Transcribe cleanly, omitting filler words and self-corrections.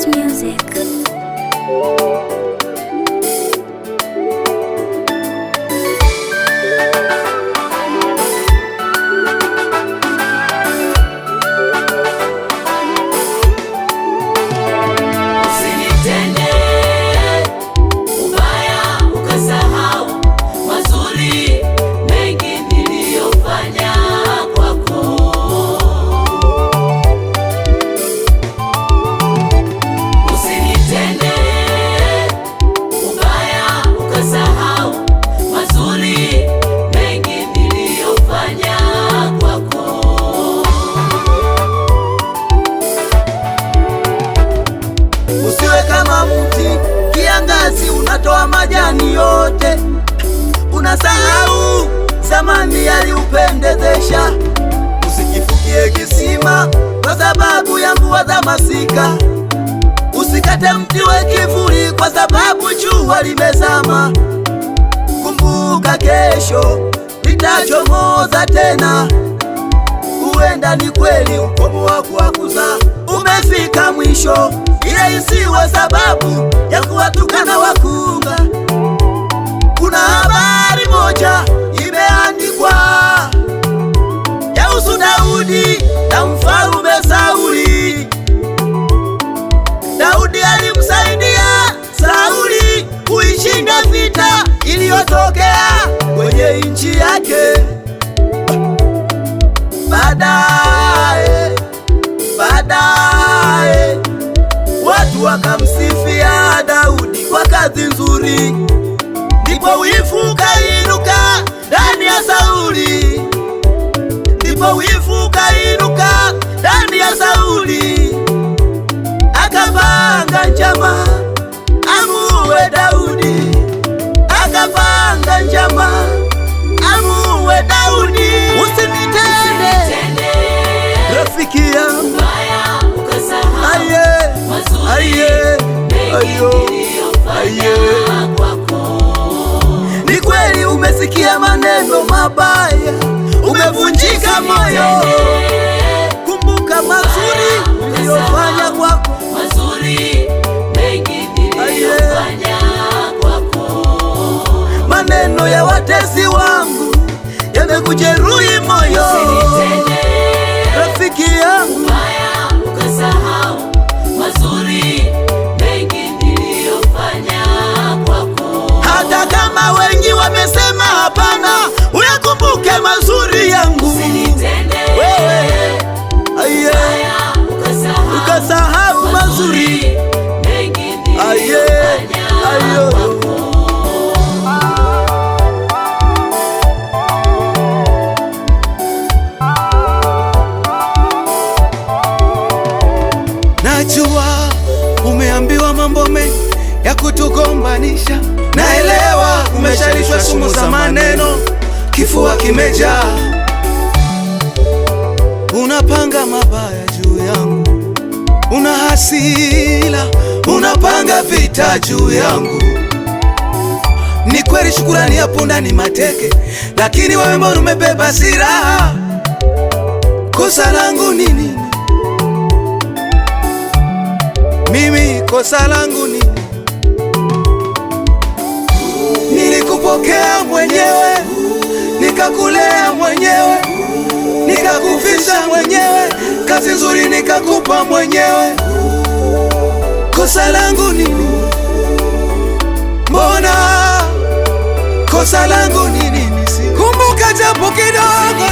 It's music. Usiwe kama mti kiangazi unatoa majani yote, unasahau zamani yaliupendezesha. Usikifukie kisima kwa sababu ya mvua za masika. Usikate mti we kivuli kwa sababu jua limezama. Kumbuka kesho litachomoza tena. Huenda ni kweli ukomo wako wa kuzaa umefika mwisho, ile isiwe sababu ya kuwatukana wakunga. Kuna habari moja imeandikwa yahusu Daudi na mfalme Sauli. Daudi alimsaidia Sauli kuishinda vita iliyotokea kwenye nchi yake. Baadaye watu wakamsifia Daudi kwa kazi nzuri, ndipo wivu ukainuka ndani ya Sauli. Akapanga njama amuue Daudi, Usinitende rafiki yangu, ni kweli umesikia maneno mabaya, umevunjika moyo. Kumbuka mazuri uliyofanya kwako, maneno ya watesi wangu yamekujeruhi moyo. Rafiki yangu, hata kama wengi wamesema hapana, uyakumbuke mazuri yangu. Wewe ukasahau mazuri. Najua umeambiwa mambo mengi ya kutugombanisha, naelewa umeshalishwa sumu za maneno, kifua kimejaa. Unapanga mabaya juu yangu, una hasira, unapanga vita juu yangu. Ni kweli shukurani ya punda ni mateke, lakini wewe mbona umebeba silaha? Kosa langu ni nini? Mimi kosa langu ni nilikupokea mwenyewe, nikakulea mwenyewe, nikakufisha mwenyewe, kazi nzuri nikakupa mwenyewe. Kosa langu nini? Mbona kosa langu nini? Kumbuka japo kidogo.